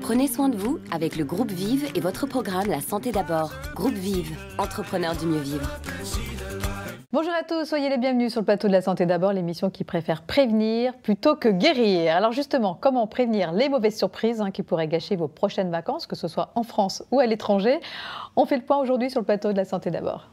Prenez soin de vous avec le groupe Vive et votre programme La Santé d'abord. Groupe Vive, entrepreneur du mieux vivre. Bonjour à tous, soyez les bienvenus sur le plateau de La Santé d'abord, l'émission qui préfère prévenir plutôt que guérir. Alors justement, comment prévenir les mauvaises surprises qui pourraient gâcher vos prochaines vacances, que ce soit en France ou à l'étranger? On fait le point aujourd'hui sur le plateau de La Santé d'abord.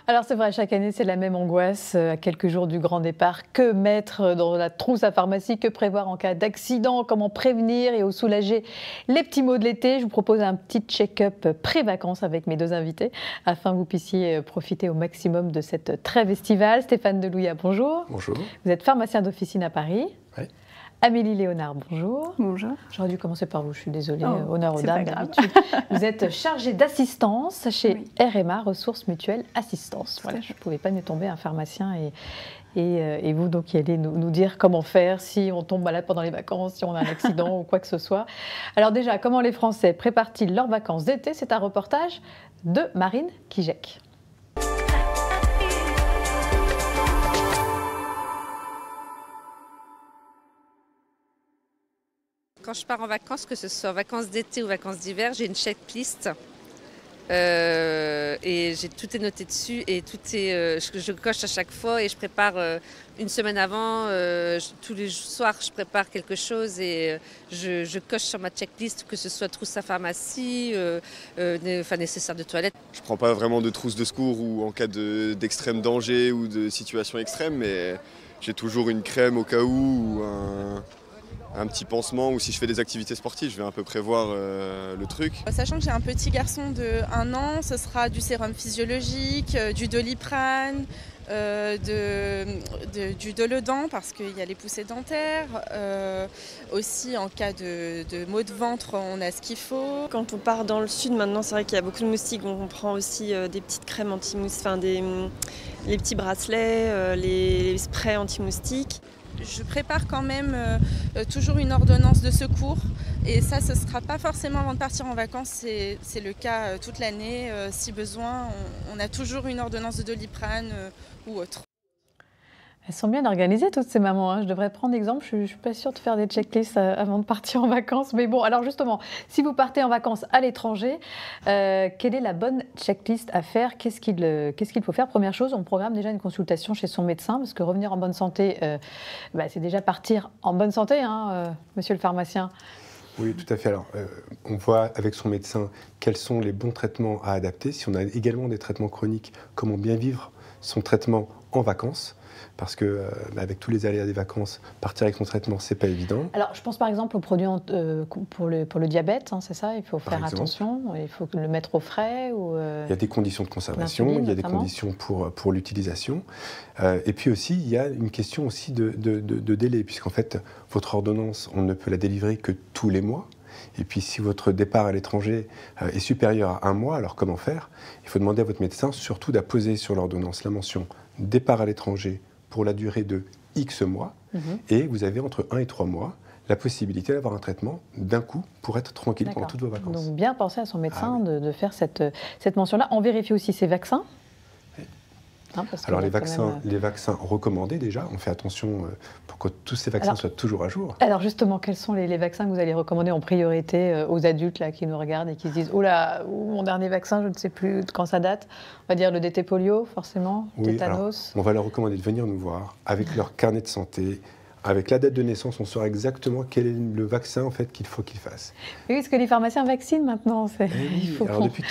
Alors c'est vrai, chaque année c'est la même angoisse, à quelques jours du grand départ. Que mettre dans la trousse à pharmacie, que prévoir en cas d'accident, comment prévenir et soulager les petits maux de l'été. Je vous propose un petit check-up pré-vacances avec mes deux invités, afin que vous puissiez profiter au maximum de cette trêve estivale. Stéphane Delouillat, bonjour. Bonjour. Vous êtes pharmacien d'officine à Paris. Oui. Amélie Léonard, bonjour. Bonjour. J'aurais dû commencer par vous, je suis désolée, honneur aux dames d'habitude. Vous êtes chargée d'assistance chez RMA, Ressources Mutuelles Assistance. Voilà, je ne pouvais pas mieux tomber un pharmacien et vous donc qui allez nous dire comment faire si on tombe malade pendant les vacances, si on a un accident ou quoi que ce soit. Alors déjà, comment les Français préparent-ils leurs vacances d'été? C'est un reportage de Marine Kijek. Quand je pars en vacances, que ce soit vacances d'été ou vacances d'hiver, j'ai une checklist et tout est noté dessus et tout est, je coche à chaque fois et je prépare une semaine avant. Tous les soirs, je prépare quelque chose et je coche sur ma checklist, que ce soit trousse à pharmacie, nécessaire de toilette. Je ne prends pas vraiment de trousse de secours ou en cas d'extrême danger ou de situation extrême, mais j'ai toujours une crème au cas où ou un petit pansement, ou si je fais des activités sportives, je vais un peu prévoir le truc. Sachant que j'ai un petit garçon de 1 an, ce sera du sérum physiologique, du Doliprane, du Dolodan parce qu'il y a les poussées dentaires. Aussi en cas de maux de ventre, on a ce qu'il faut. Quand on part dans le sud maintenant, c'est vrai qu'il y a beaucoup de moustiques, donc on prend aussi des petites crèmes anti-moustiques, les petits bracelets, les sprays anti-moustiques. Je prépare quand même toujours une ordonnance de secours et ça, ce ne sera pas forcément avant de partir en vacances, c'est le cas toute l'année. Si besoin, on a toujours une ordonnance de Doliprane ou autre. Elles sont bien organisées toutes ces mamans, Je devrais prendre exemple, je ne suis pas sûre de faire des checklists avant de partir en vacances. Mais bon, alors justement, si vous partez en vacances à l'étranger, quelle est la bonne checklist à faire? Qu'est-ce qu'il faut faire? Première chose, on programme déjà une consultation chez son médecin, parce que revenir en bonne santé, c'est déjà partir en bonne santé, monsieur le pharmacien. Oui, tout à fait. Alors, on voit avec son médecin quels sont les bons traitements à adapter. Si on a également des traitements chroniques, comment bien vivre son traitement en vacances. Parce que avec tous les aléas des vacances, partir avec son traitement, c'est pas évident. Alors, je pense par exemple aux produits pour le diabète, c'est ça? Il faut faire attention, il faut le mettre au frais Il y a des conditions de conservation, il y a des conditions pour l'utilisation. Et puis aussi, il y a une question aussi de délai, puisqu'en fait, votre ordonnance, on ne peut la délivrer que tous les mois. Et puis, si votre départ à l'étranger est supérieur à 1 mois, alors comment faire? Il faut demander à votre médecin surtout d'apposer sur l'ordonnance la mention « départ à l'étranger » pour la durée de X mois, et vous avez entre 1 et 3 mois la possibilité d'avoir un traitement d'un coup pour être tranquille pendant toutes vos vacances. Donc bien penser à son médecin de faire cette mention-là. On vérifie aussi ses vaccins. Alors les vaccins recommandés déjà, on fait attention pour que tous ces vaccins soient toujours à jour. Alors justement, quels sont les vaccins que vous allez recommander en priorité aux adultes là, qui nous regardent et qui se disent « Oh là, mon dernier vaccin, je ne sais plus quand ça date ». On va dire le DT polio, forcément, tétanos. On va leur recommander de venir nous voir avec leur carnet de santé. Avec la date de naissance, on saura exactement quel est le vaccin en fait, qu'il faut qu'ils fassent. Oui, parce que les pharmaciens vaccinent maintenant. Alors depuis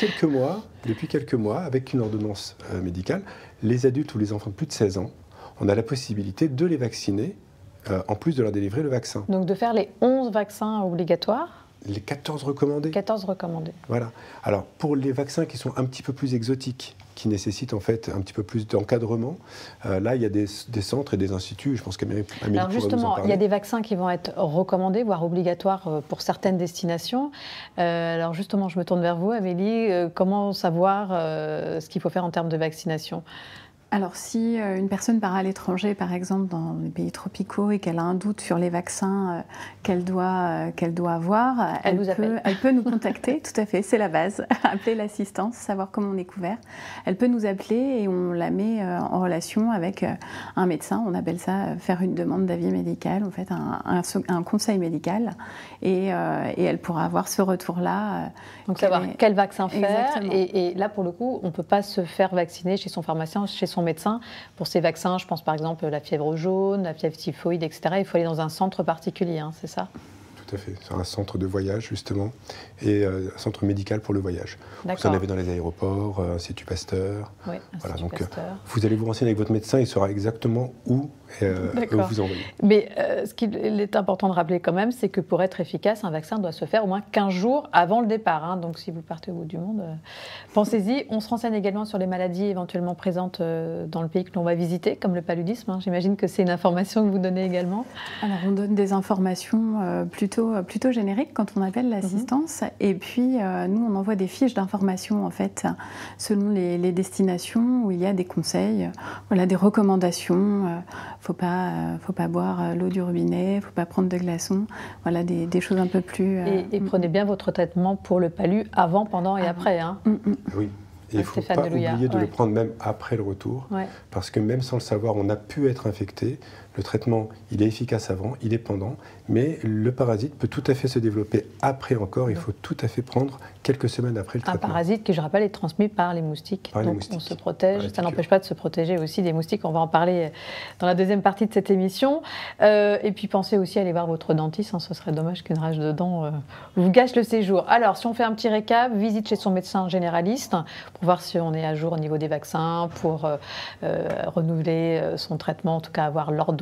quelques mois, avec une ordonnance médicale, les adultes ou les enfants de plus de 16 ans, on a la possibilité de les vacciner, en plus de leur délivrer le vaccin. Donc de faire les 11 vaccins obligatoires? Les 14 recommandés. 14 recommandés. Voilà. Alors pour les vaccins qui sont un petit peu plus exotiques, qui nécessitent en fait un petit peu plus d'encadrement, là il y a des centres et des instituts, je pense qu'Amélie pourra nous en parler. Alors justement, il y a des vaccins qui vont être recommandés, voire obligatoires pour certaines destinations. Alors justement, je me tourne vers vous Amélie, comment savoir ce qu'il faut faire en termes de vaccination? Alors, si une personne part à l'étranger, par exemple dans les pays tropicaux, et qu'elle a un doute sur les vaccins qu'elle doit avoir, elle peut nous contacter, tout à fait, c'est la base. Appeler l'assistance, savoir comment on est couvert. Elle peut nous appeler et on la met en relation avec un médecin. On appelle ça faire une demande d'avis médical, en fait, un conseil médical. Et elle pourra avoir ce retour-là. Donc, savoir quel vaccin faire. Et là, pour le coup, on ne peut pas se faire vacciner chez son pharmacien, chez son médecin. Pour ces vaccins, je pense par exemple la fièvre jaune, la fièvre typhoïde, etc. Il faut aller dans un centre particulier, hein, c'est ça? Tout à fait, c'est un centre de voyage justement, et un centre médical pour le voyage. Vous en avez dans les aéroports, Institut Pasteur. Oui, voilà, donc Pasteur. Vous allez vous renseigner avec votre médecin, il saura exactement où vous envoyer. Mais ce qu'il est important de rappeler quand même, c'est que pour être efficace, un vaccin doit se faire au moins 15 jours avant le départ. Hein. Donc si vous partez au bout du monde, pensez-y. On se renseigne également sur les maladies éventuellement présentes dans le pays que l'on va visiter, comme le paludisme. Hein. J'imagine que c'est une information que vous donnez également. Alors on donne des informations plutôt génériques quand on appelle l'assistance. Et puis nous, on envoie des fiches d'information en fait, selon les destinations où il y a des conseils, voilà, des recommandations. Faut pas boire l'eau du robinet, faut pas prendre de glaçons, voilà des choses un peu plus... Et prenez bien votre traitement pour le palu avant, pendant et après. Hein. Oui, et il ne faut pas oublier de le prendre même après le retour, parce que même sans le savoir, on a pu être infecté. Le traitement, il est efficace avant, il est pendant, mais le parasite peut tout à fait se développer après encore. Il faut tout à fait prendre quelques semaines après le traitement. Un parasite qui, je rappelle, est transmis par les moustiques. Donc on se protège. Ça n'empêche pas de se protéger aussi des moustiques. On va en parler dans la deuxième partie de cette émission. Et puis pensez aussi à aller voir votre dentiste. Hein. Ce serait dommage qu'une rage de dents vous gâche le séjour. Alors, si on fait un petit récap, visite chez son médecin généraliste pour voir si on est à jour au niveau des vaccins, pour renouveler son traitement, en tout cas avoir l'ordonnance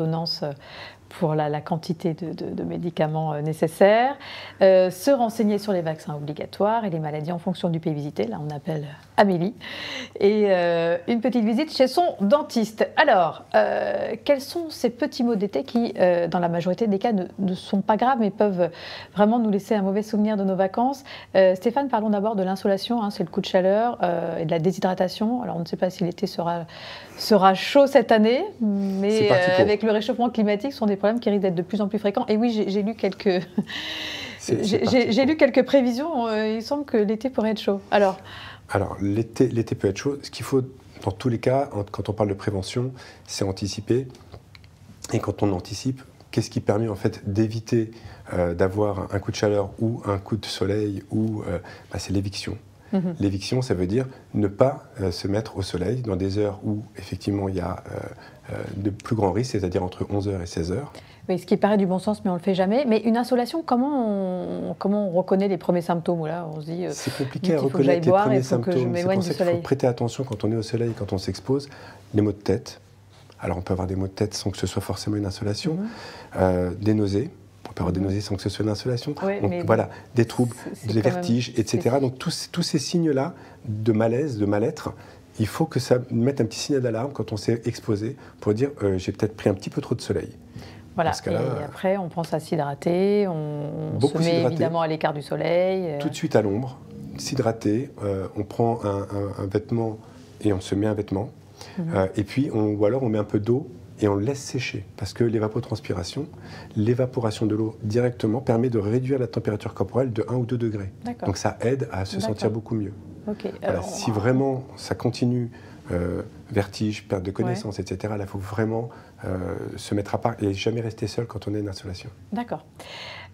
pour la quantité de médicaments nécessaires, se renseigner sur les vaccins obligatoires et les maladies en fonction du pays visité, là on appelle Amélie, et une petite visite chez son dentiste. Alors, quels sont ces petits maux d'été qui, dans la majorité des cas, ne sont pas graves, mais peuvent vraiment nous laisser un mauvais souvenir de nos vacances? Stéphane, parlons d'abord de l'insolation, hein, c'est le coup de chaleur et de la déshydratation. Alors on ne sait pas si l'été sera chaud cette année, mais avec le réchauffement climatique, ce sont des problèmes qui risquent d'être de plus en plus fréquents. Et oui, j'ai lu quelques... J'ai lu quelques prévisions, il semble que l'été pourrait être chaud. Alors l'été peut être chaud. Ce qu'il faut, dans tous les cas, quand on parle de prévention, c'est anticiper. Et quand on anticipe, qu'est-ce qui permet en fait d'éviter d'avoir un coup de chaleur ou un coup de soleil c'est l'éviction. L'éviction, ça veut dire ne pas se mettre au soleil dans des heures où effectivement il y a de plus grands risques, c'est-à-dire entre 11h et 16h. Oui, ce qui paraît du bon sens, mais on ne le fait jamais. Mais une insolation, comment on reconnaît les premiers symptômes là, on se dit, c'est compliqué à reconnaître les premiers symptômes. C'est pour ça qu'il faut prêter attention quand on est au soleil, quand on s'expose. Les maux de tête. Alors on peut avoir des maux de tête sans que ce soit forcément une insolation. Des nausées. On peut avoir des nausées sans que ce soit une insolation. Oui, voilà, des troubles, des vertiges, etc. Donc tous ces signes-là de malaise, de mal-être, il faut que ça mette un petit signal d'alarme quand on s'est exposé pour dire j'ai peut-être pris un petit peu trop de soleil. Voilà, et après on pense à s'hydrater, on se met évidemment à l'écart du soleil. Tout de suite à l'ombre, s'hydrater, on prend un vêtement et on se met un vêtement, et puis ou alors on met un peu d'eau et on le laisse sécher, parce que l'évapotranspiration, l'évaporation de l'eau directement permet de réduire la température corporelle de 1 ou 2 degrés. Donc ça aide à se sentir beaucoup mieux. Voilà, si vraiment ça continue, vertige, perte de connaissance, etc., là il faut vraiment se mettre à part et jamais rester seul quand on a une insolation. D'accord.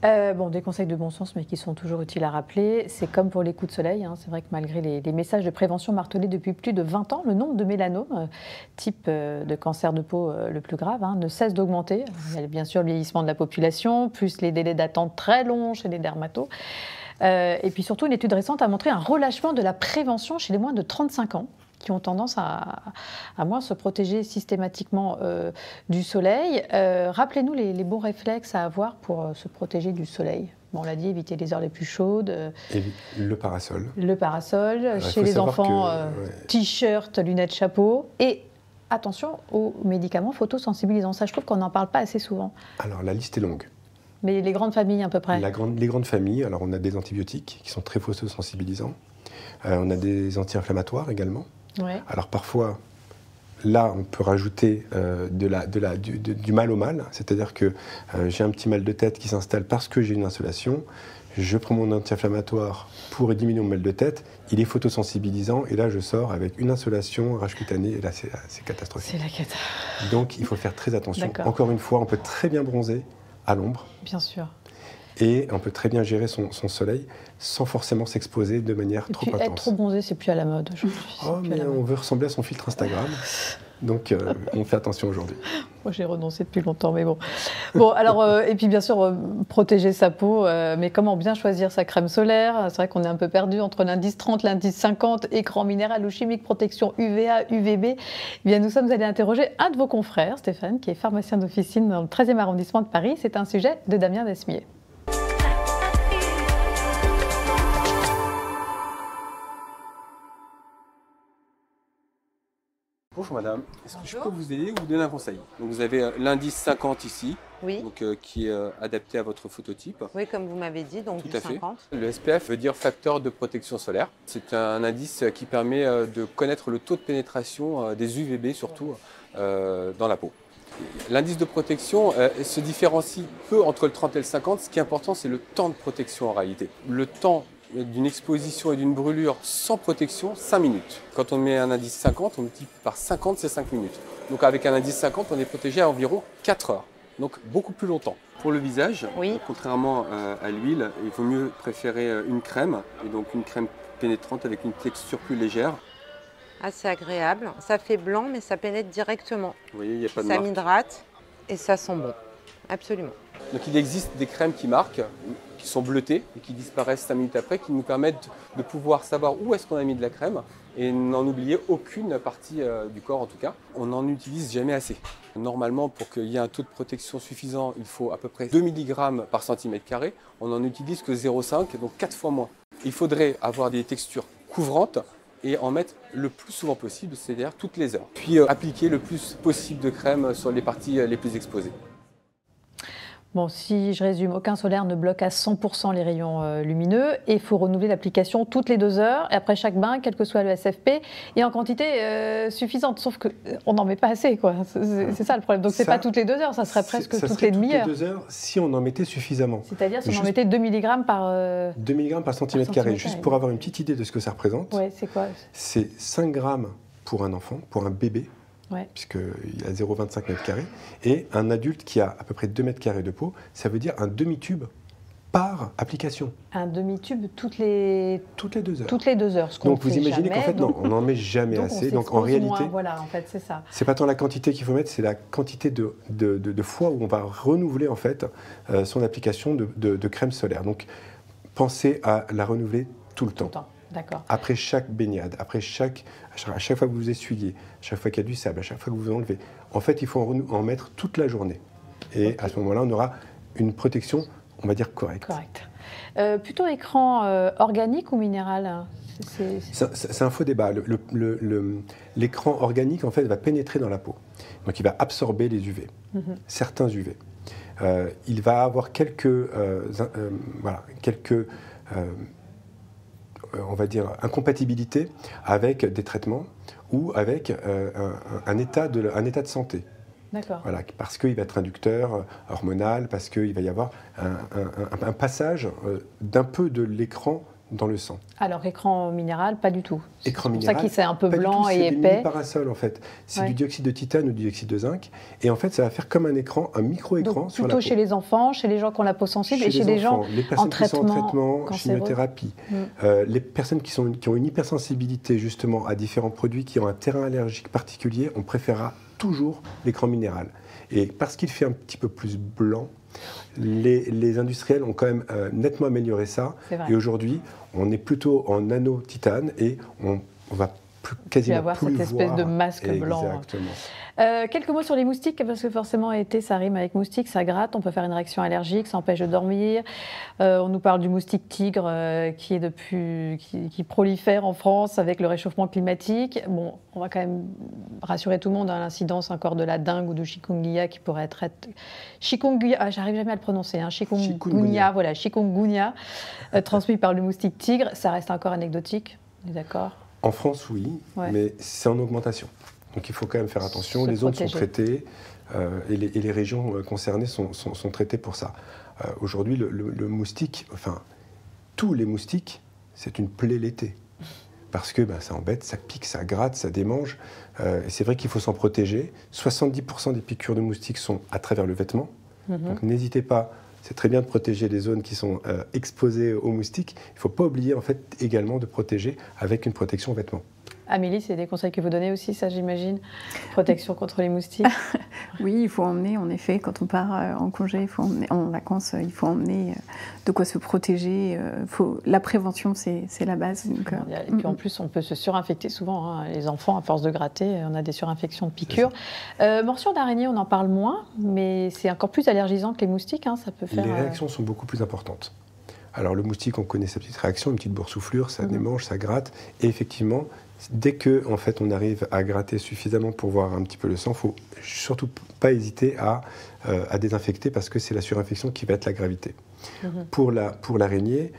Des conseils de bon sens, mais qui sont toujours utiles à rappeler. C'est comme pour les coups de soleil. Hein. C'est vrai que malgré les messages de prévention martelés depuis plus de 20 ans, le nombre de mélanomes, type de cancer de peau le plus grave, ne cesse d'augmenter. Il y a bien sûr le vieillissement de la population, plus les délais d'attente très longs chez les dermatos. Et puis surtout, une étude récente a montré un relâchement de la prévention chez les moins de 35 ans. Qui ont tendance à moins se protéger systématiquement du soleil. Rappelez-nous les bons réflexes à avoir pour se protéger du soleil. Bon, on l'a dit, éviter les heures les plus chaudes. Et le parasol. Le parasol. Chez les enfants, t-shirt, lunettes, chapeau. Et attention aux médicaments photosensibilisants. Ça, je trouve qu'on n'en parle pas assez souvent. Alors, la liste est longue. Mais les grandes familles, à peu près. Les grandes familles, alors on a des antibiotiques qui sont très photosensibilisants. On a des anti-inflammatoires également. Ouais. Alors parfois, là, on peut rajouter du mal au mal, c'est-à-dire que j'ai un petit mal de tête qui s'installe parce que j'ai une insolation, je prends mon anti-inflammatoire pour diminuer mon mal de tête, il est photosensibilisant, et là je sors avec une insolation, rage cutanée, et là c'est catastrophique. C'est la cata. Donc il faut faire très attention. Encore une fois, on peut très bien bronzer à l'ombre. Bien sûr. Et on peut très bien gérer son soleil sans forcément s'exposer de manière trop intense. Être trop bronzé, c'est plus à la mode. On veut ressembler à son filtre Instagram. Donc, on fait attention aujourd'hui. Moi, j'ai renoncé depuis longtemps, mais bon. Bon, alors, et puis bien sûr, protéger sa peau. Mais comment bien choisir sa crème solaire? C'est vrai qu'on est un peu perdu entre l'indice 30, l'indice 50, écran minéral ou chimique, protection UVA, UVB. Eh bien, nous sommes allés interroger un de vos confrères, Stéphane, qui est pharmacien d'officine dans le 13e arrondissement de Paris. C'est un sujet de Damien Desmier. Bonjour madame, est-ce que je peux vous aider ou vous donner un conseil? Donc vous avez l'indice 50 ici, oui. Donc, qui est adapté à votre phototype. Oui, comme vous m'avez dit, donc tout du à 50. Fait. Le SPF veut dire facteur de protection solaire. C'est un indice qui permet de connaître le taux de pénétration des UVB surtout dans la peau. L'indice de protection se différencie peu entre le 30 et le 50. Ce qui est important, c'est le temps de protection en réalité. Le temps d'une exposition et d'une brûlure sans protection, 5 minutes. Quand on met un indice 50, on multiplie par 50, c'est 5 minutes. Donc avec un indice 50, on est protégé à environ 4 heures. Donc beaucoup plus longtemps. Pour le visage, oui. Contrairement à l'huile, il vaut mieux préférer une crème, et donc une crème pénétrante avec une texture plus légère. Assez agréable. Ça fait blanc, mais ça pénètre directement. Vous voyez, il n'y a pas de marque. marque. Ça m'hydrate et ça sent bon. Absolument. Donc il existe des crèmes qui marquent, qui sont bleutées et qui disparaissent 5 minutes après, qui nous permettent de pouvoir savoir où est-ce qu'on a mis de la crème et n'en oublier aucune partie du corps en tout cas. On n'en utilise jamais assez. Normalement, pour qu'il y ait un taux de protection suffisant, il faut à peu près 2 mg par centimètre carré. On n'en utilise que 0,5, donc 4 fois moins. Il faudrait avoir des textures couvrantes et en mettre le plus souvent possible, c'est-à-dire toutes les heures. Puis appliquer le plus possible de crème sur les parties les plus exposées. Bon, si je résume, aucun solaire ne bloque à 100% les rayons lumineux et il faut renouveler l'application toutes les 2 heures et après chaque bain, quel que soit le SFP, et en quantité suffisante. Sauf qu'on n'en met pas assez, quoi. C'est ça le problème. Donc c'est pas toutes les 2 heures, ça serait presque toutes les demi-heures. Toutes les 2 heures si on en mettait suffisamment. C'est-à-dire si on en mettait 2 mg par... 2 mg par centimètre carré. Juste pour avoir une petite idée de ce que ça représente. Ouais, c'est quoi? C'est 5 grammes pour un enfant, pour un bébé. Ouais. Puisqu'il a 0,25 m², et un adulte qui a à peu près 2 m² de peau, ça veut dire un demi-tube par application. Un demi-tube toutes les 2 heures. Toutes les 2 heures. Donc vous imaginez qu'en fait, non, on n'en met jamais assez. Donc en réalité, moins, voilà, en fait, c'est ça. C'est pas tant la quantité qu'il faut mettre, c'est la quantité de fois où on va renouveler en fait son application de crème solaire. Donc pensez à la renouveler tout le temps. Après chaque baignade, à chaque fois que vous essuyez, à chaque fois qu'il y a du sable, à chaque fois que vous enlevez. En fait, il faut en mettre toute la journée. Et à ce moment-là, on aura une protection, on va dire, correcte. Plutôt écran organique ou minéral? C'est un faux débat. L'écran organique, en fait, va pénétrer dans la peau. Donc, il va absorber les UV, certains UV. Il va avoir quelques on va dire, incompatibilité avec des traitements ou avec un état de santé. D'accord. Voilà, parce qu'il va être inducteur hormonal, parce qu'il va y avoir un passage d'un peu de l'écran dans le sang. Alors, écran minéral, pas du tout. Écran minéral, c'est pour ça qu'il c'est un peu blanc et épais. C'est des mini-parasols, en fait. C'est du dioxyde de titane ou du dioxyde de zinc. Et en fait, ça va faire comme un écran, un micro-écran sur la peau. Plutôt chez les enfants, chez les gens qui ont la peau sensible et chez les gens les personnes qui sont en traitement, chimiothérapie. Les personnes qui ont une hypersensibilité, justement, à différents produits, qui ont un terrain allergique particulier, on préférera toujours l'écran minéral. Et parce qu'il fait un petit peu plus blanc, les industriels ont quand même nettement amélioré ça. Et aujourd'hui, on est plutôt en nano titane et on va quasiment avoir plus cette espèce de masque blanc. Exactement. Quelques mots sur les moustiques, parce que forcément, été, ça rime avec moustique, ça gratte, on peut faire une réaction allergique, ça empêche de dormir. On nous parle du moustique tigre qui prolifère en France avec le réchauffement climatique. Bon, on va quand même rassurer tout le monde, l'incidence encore de la dengue ou du chikungunya qui pourrait être... Chikungunya, j'arrive jamais à le prononcer, chikungunya, voilà, chikungunya, transmis par le moustique tigre, ça reste encore anecdotique, on est d'accord? En France, oui, mais c'est en augmentation. Donc il faut quand même faire attention. Les zones sont traitées et les régions concernées sont traitées pour ça. Aujourd'hui, le moustique, enfin, tous les moustiques, c'est une plaie l'été. Parce que ça embête, ça pique, ça gratte, ça démange. Et c'est vrai qu'il faut s'en protéger. 70% des piqûres de moustiques sont à travers le vêtement. Donc n'hésitez pas, c'est très bien de protéger les zones qui sont exposées aux moustiques. Il ne faut pas oublier en fait également de protéger avec une protection vêtements. Amélie, c'est des conseils que vous donnez aussi, ça j'imagine, protection contre les moustiques. Oui, il faut emmener, en effet, quand on part en congé, il faut emmener, en vacances, il faut emmener de quoi se protéger. La prévention, c'est la base. Donc, et puis en plus, on peut se surinfecter souvent. Hein. Les enfants, à force de gratter, on a des surinfections de piqûres. Morsure d'araignée, on en parle moins, mais c'est encore plus allergisant que les moustiques. Hein, ça peut faire, les réactions sont beaucoup plus importantes. Alors le moustique, on connaît sa petite réaction, une petite boursouflure, ça démange, ça gratte. Et effectivement, dès que en fait, on arrive à gratter suffisamment pour voir un petit peu le sang, il ne faut surtout pas hésiter à désinfecter parce que c'est la surinfection qui va être la gravité. Pour l'araignée,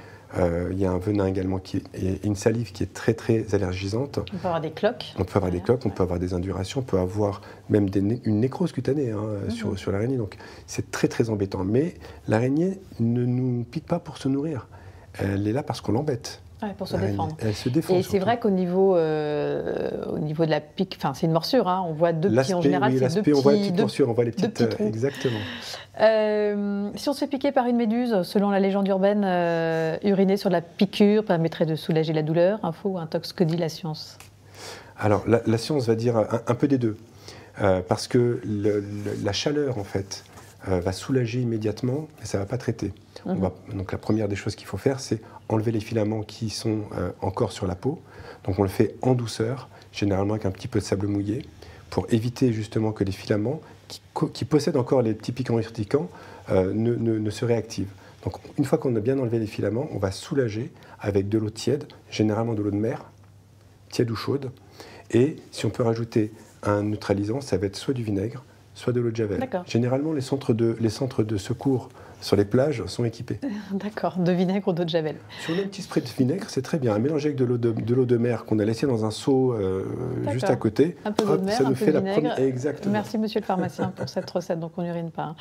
il y a un venin également et une salive qui est très très allergisante. On peut avoir des cloques. On peut avoir des cloques, on peut avoir des indurations, on peut avoir même une nécrose cutanée sur l'araignée. Donc c'est très très embêtant. Mais l'araignée ne nous pique pas pour se nourrir. Elle est là parce qu'on l'embête. Ouais, pour se défendre. Elle se défend. Et c'est vrai qu'au niveau de la pique, enfin c'est une morsure, hein, on voit deux petits en général. Oui, l'aspect, on voit les petites morsures, on voit les petites. Exactement. Si on se fait piquer par une méduse, selon la légende urbaine, uriner sur la piqûre permettrait de soulager la douleur. Info ou intox, que dit la science? Alors la science va dire un peu des deux, parce que la chaleur en fait va soulager immédiatement, mais ça ne va pas traiter. Donc la première des choses qu'il faut faire, c'est enlever les filaments qui sont encore sur la peau. Donc on le fait en douceur, généralement avec un petit peu de sable mouillé, pour éviter justement que les filaments qui possèdent encore les petits piquants irritants ne se réactivent. Donc une fois qu'on a bien enlevé les filaments, on va soulager avec de l'eau tiède, généralement de l'eau de mer, tiède ou chaude. Et si on peut rajouter un neutralisant, ça va être soit du vinaigre, soit de l'eau de javel. Généralement, les centres de secours sur les plages sont équipés. D'accord, de vinaigre ou d'eau de javel. Si on a un petit spray de vinaigre, c'est très bien. À mélanger avec de l'eau de mer qu'on a laissé dans un seau juste à côté. Un peu d'eau de mer, ça nous fait vinaigre. La première. Exactement. Merci monsieur le pharmacien pour cette recette, donc on n'urine pas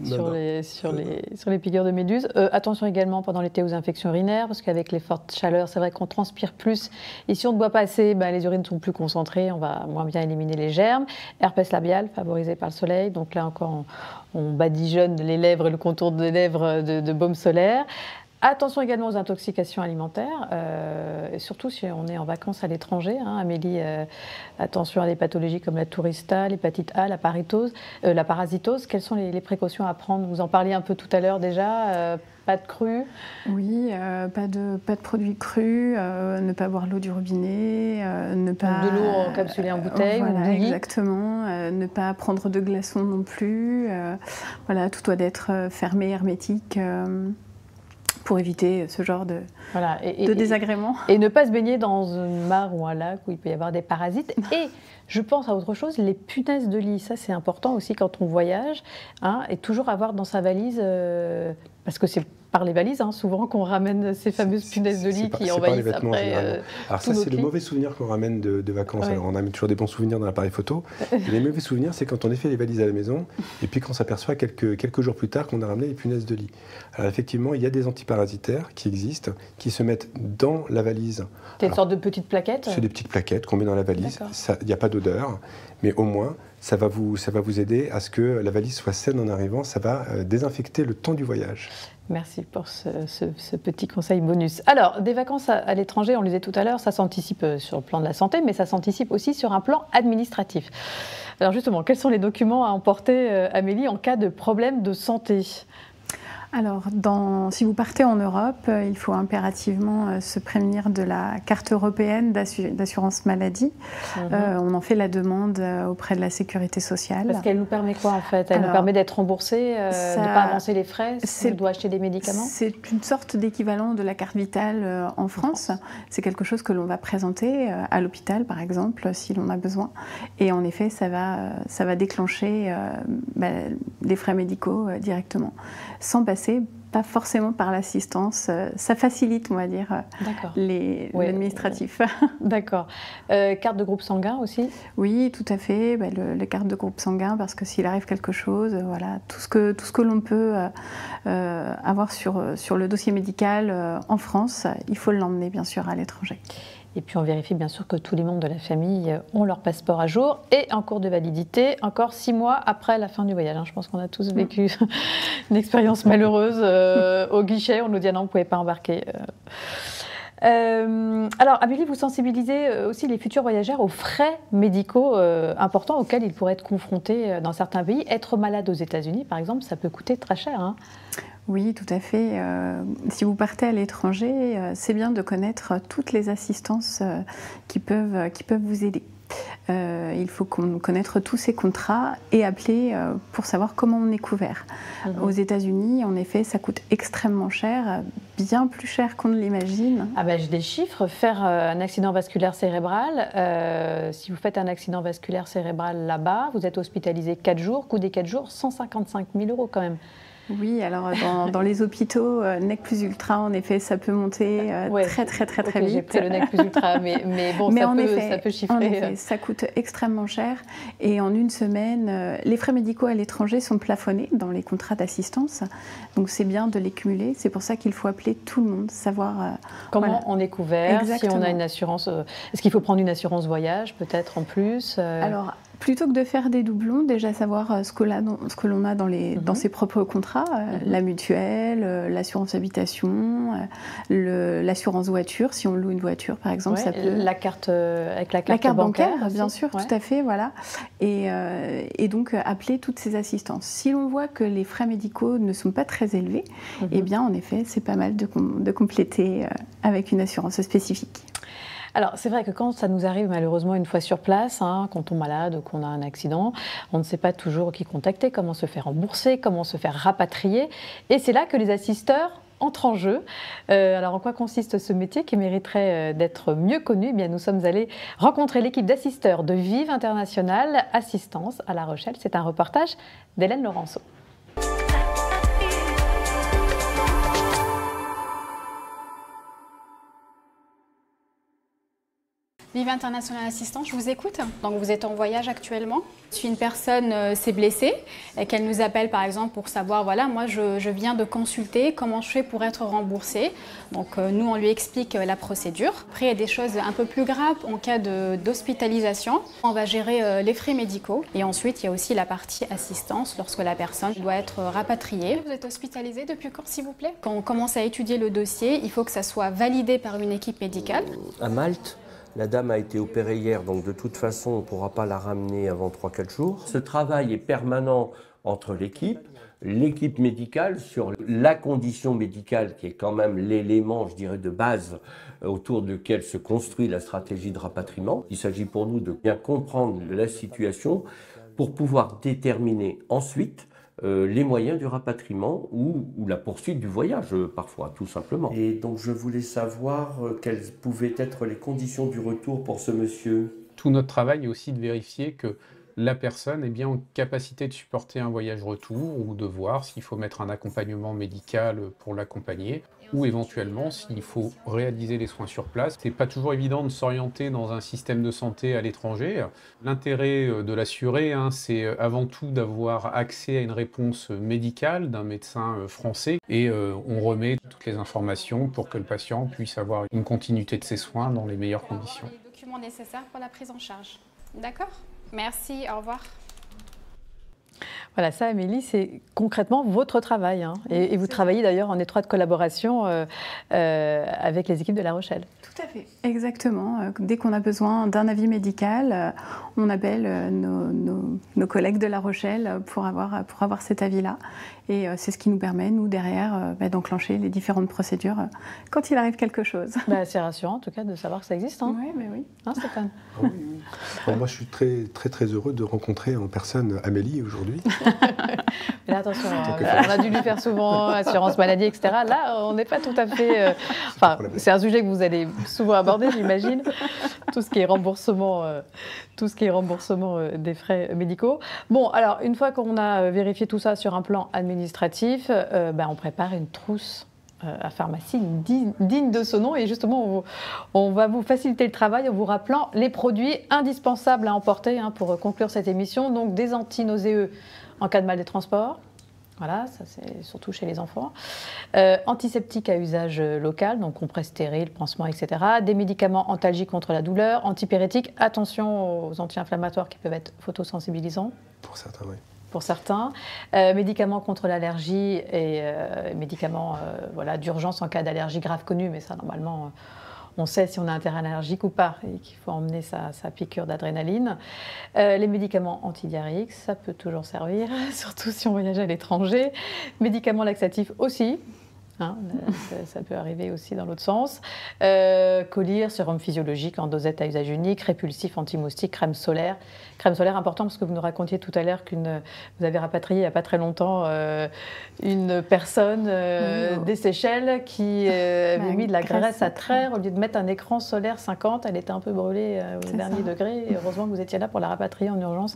sur les piqûres de méduses. Attention également pendant l'été aux infections urinaires, parce qu'avec les fortes chaleurs, c'est vrai qu'on transpire plus. Et si on ne boit pas assez, les urines sont plus concentrées, on va moins bien éliminer les germes. Herpès labial, favorisé par le soleil. Donc là encore, on badigeonne les lèvres et le contour des lèvres de baume solaire. Attention également aux intoxications alimentaires, et surtout si on est en vacances à l'étranger. Hein, Amélie, attention à des pathologies comme la tourista, l'hépatite A, la parasitose. Quelles sont les précautions à prendre? Vous en parliez un peu tout à l'heure déjà. Pas de cru? Oui, pas de produits crus, ne pas boire l'eau du robinet, ne pas... De l'eau encapsulée en bouteille ou bouillie. Exactement, ne pas prendre de glaçons non plus. Voilà, tout doit être fermé, hermétique, pour éviter ce genre de désagréments. Et ne pas se baigner dans une mare ou un lac où il peut y avoir des parasites. Et je pense à autre chose, les punaises de lit. Ça, c'est important aussi quand on voyage. Hein, et toujours avoir dans sa valise... parce que c'est par les valises, souvent, qu'on ramène ces fameuses punaises de lit qui envahissent après. Alors ça, c'est le mauvais souvenir qu'on ramène de vacances. Ouais. Alors on a toujours des bons souvenirs dans l'appareil photo. Et les mauvais souvenirs, c'est quand on a fait les valises à la maison et puis qu'on s'aperçoit quelques jours plus tard qu'on a ramené les punaises de lit. Alors effectivement, il y a des antiparasitaires qui existent, qui se mettent dans la valise. C'est une sorte de petites plaquettes? C'est des petites plaquettes qu'on met dans la valise. Il n'y a pas d'odeur, mais au moins, ça va vous aider à ce que la valise soit saine en arrivant. Ça va désinfecter le temps du voyage. Merci pour ce petit conseil bonus. Alors, des vacances à l'étranger, on le disait tout à l'heure, ça s'anticipe sur le plan de la santé, mais ça s'anticipe aussi sur un plan administratif. Alors justement, quels sont les documents à emporter, Amélie, en cas de problème de santé ? Alors, si vous partez en Europe, il faut impérativement se prémunir de la carte européenne d'assurance maladie. On en fait la demande auprès de la sécurité sociale. Parce qu'elle nous permet quoi en fait? Elle nous permet d'être remboursée, de ne pas avancer les frais si on doit acheter des médicaments? C'est une sorte d'équivalent de la carte vitale en France. C'est quelque chose que l'on va présenter à l'hôpital, par exemple, si l'on a besoin. Et en effet, ça va déclencher les frais médicaux directement, sans passer pas forcément par l'assistance. Ça facilite, on va dire, l'administratif. D'accord. Carte de groupe sanguin aussi? Oui, tout à fait. Les cartes de groupe sanguin, parce que s'il arrive quelque chose, voilà, tout ce que l'on peut avoir sur le dossier médical en France, il faut l'emmener bien sûr à l'étranger. Et puis on vérifie bien sûr que tous les membres de la famille ont leur passeport à jour et en cours de validité, encore 6 mois après la fin du voyage. Je pense qu'on a tous vécu une expérience malheureuse. Au guichet, on nous dit ah non, vous ne pouvez pas embarquer. Alors, Amélie, vous sensibilisez aussi les futurs voyageurs aux frais médicaux importants auxquels ils pourraient être confrontés dans certains pays. Être malade aux États-Unis, par exemple, ça peut coûter très cher, hein. Oui, tout à fait. Si vous partez à l'étranger, c'est bien de connaître toutes les assistances qui peuvent vous aider. Il faut connaître tous ces contrats et appeler pour savoir comment on est couvert. Aux États-Unis, en effet, ça coûte extrêmement cher, bien plus cher qu'on ne l'imagine. Ah ben, j'ai des chiffres. Faire un accident vasculaire cérébral, si vous faites un accident vasculaire cérébral là-bas, vous êtes hospitalisé 4 jours, coût des 4 jours, 155 000 € quand même. Oui, alors dans les hôpitaux, NEC plus ultra, en effet, ça peut monter très vite. J'ai pris le NEC plus ultra, mais bon, ça peut chiffrer. En effet, ça coûte extrêmement cher. Et en une semaine, les frais médicaux à l'étranger sont plafonnés dans les contrats d'assistance. Donc c'est bien de les cumuler. C'est pour ça qu'il faut appeler tout le monde, savoir comment on est couvert, si on a une assurance. Est-ce qu'il faut prendre une assurance voyage, peut-être en plus Alors, plutôt que de faire des doublons, déjà savoir ce que l'on a dans ses propres contrats, la mutuelle, l'assurance habitation, l'assurance voiture, si on loue une voiture par exemple. Ça peut... La carte avec la carte bancaire bien sûr, tout à fait, voilà. Et donc appeler toutes ces assistances. Si l'on voit que les frais médicaux ne sont pas très élevés, eh bien en effet, c'est pas mal de compléter avec une assurance spécifique. Alors, c'est vrai que quand ça nous arrive malheureusement une fois sur place, quand on tombe malade ou qu'on a un accident, on ne sait pas toujours qui contacter, comment se faire rembourser, comment se faire rapatrier. Et c'est là que les assisteurs entrent en jeu. Alors, en quoi consiste ce métier qui mériterait d'être mieux connu? Eh bien, nous sommes allés rencontrer l'équipe d'assisteurs de Vive International Assistance à La Rochelle. C'est un reportage d'Hélène Laurenceau. Vive International Assistance, je vous écoute. Donc vous êtes en voyage actuellement. Si une personne s'est blessée et qu'elle nous appelle par exemple pour savoir, voilà, moi je viens de consulter, comment je fais pour être remboursée. Donc nous on lui explique la procédure. Après il y a des choses un peu plus graves en cas d'hospitalisation. On va gérer les frais médicaux. Et ensuite il y a aussi la partie assistance lorsque la personne doit être rapatriée. Vous êtes hospitalisé depuis quand s'il vous plaît? Quand on commence à étudier le dossier, il faut que ça soit validé par une équipe médicale. À Malte, la dame a été opérée hier, donc de toute façon, on ne pourra pas la ramener avant 3-4 jours. Ce travail est permanent entre l'équipe médicale sur la condition médicale, qui est quand même l'élément, je dirais, de base autour duquel se construit la stratégie de rapatriement. Il s'agit pour nous de bien comprendre la situation pour pouvoir déterminer ensuite les moyens du rapatriement ou la poursuite du voyage, parfois, tout simplement. Et donc, je voulais savoir quelles pouvaient être les conditions du retour pour ce monsieur. Tout notre travail est aussi de vérifier que la personne est bien en capacité de supporter un voyage retour ou de voir s'il faut mettre un accompagnement médical pour l'accompagner ou éventuellement s'il faut réaliser les soins sur place. C'est pas toujours évident de s'orienter dans un système de santé à l'étranger. L'intérêt de l'assuré, c'est avant tout d'avoir accès à une réponse médicale d'un médecin français et on remet toutes les informations pour que le patient puisse avoir une continuité de ses soins dans les meilleures conditions. Les documents nécessaires pour la prise en charge. D'accord ? Merci, au revoir. Voilà, ça, Amélie, c'est concrètement votre travail. Et vous travaillez d'ailleurs en étroite collaboration avec les équipes de La Rochelle. Tout à fait, exactement. Dès qu'on a besoin d'un avis médical, on appelle nos collègues de La Rochelle pour avoir cet avis-là. Et c'est ce qui nous permet, nous, derrière, d'enclencher les différentes procédures quand il arrive quelque chose. C'est rassurant, en tout cas, de savoir que ça existe. Oui, mais oui. Stéphane? Oui. Bon, moi, je suis très heureux de rencontrer en personne Amélie aujourd'hui. attention, on a dû lui faire souvent assurance maladie, etc. Là, on n'est pas tout à fait... Enfin, c'est un sujet que vous allez souvent aborder, j'imagine. Tout ce qui est remboursement, des frais médicaux. Bon, alors, une fois qu'on a vérifié tout ça sur un plan administratif, on prépare une trousse à pharmacie digne de ce nom. Et justement, on va vous faciliter le travail en vous rappelant les produits indispensables à emporter pour conclure cette émission. Donc, des anti-nauséeux en cas de mal des transports. Voilà, ça c'est surtout chez les enfants. Antiseptiques à usage local, donc compresse stérile, pansement, etc. Des médicaments antalgiques contre la douleur, antipyrétiques. Attention aux anti-inflammatoires qui peuvent être photosensibilisants. Pour certains, oui. Pour certains. Médicaments contre l'allergie et médicaments d'urgence en cas d'allergie grave connue, mais ça normalement... on sait si on a un terrain allergique ou pas et qu'il faut emmener sa piqûre d'adrénaline. Les médicaments antidiarrhéiques, ça peut toujours servir, surtout si on voyage à l'étranger. Médicaments laxatifs aussi. Ça peut arriver aussi dans l'autre sens. Collyre, sérum physiologique en dosette à usage unique, répulsif, anti-moustique, crème solaire. Crème solaire, important parce que vous nous racontiez tout à l'heure vous avez rapatrié il n'y a pas très longtemps une personne des Seychelles qui avait mis de la graisse à traire au lieu de mettre un écran solaire 50. Elle était un peu brûlée au dernier degré. Et heureusement que vous étiez là pour la rapatrier en urgence.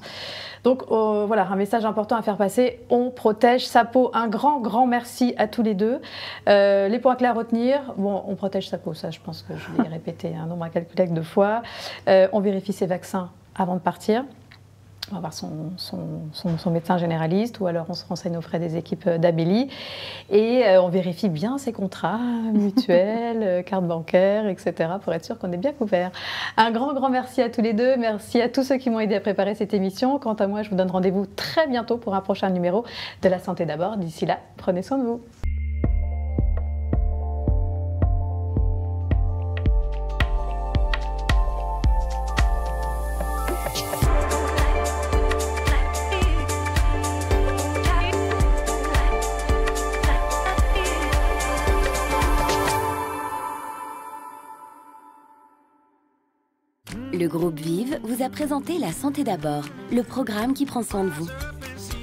Donc voilà, un message important à faire passer. On protège sa peau. Un grand merci à tous les deux. Les points clés à retenir, on protège sa peau, ça je pense que je l'ai répété un nombre incalculable de fois. On vérifie ses vaccins avant de partir. On va voir son médecin généraliste ou alors on se renseigne aux frais des équipes d'Amélie. Et on vérifie bien ses contrats mutuels, carte bancaire, etc. pour être sûr qu'on est bien couvert. Un grand merci à tous les deux. Merci à tous ceux qui m'ont aidé à préparer cette émission. Quant à moi, je vous donne rendez-vous très bientôt pour un prochain numéro de La Santé d'abord. D'ici là, prenez soin de vous. Le groupe Vive vous a présenté La Santé d'abord, le programme qui prend soin de vous.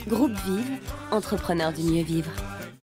Groupe Vive, entrepreneurs du mieux vivre.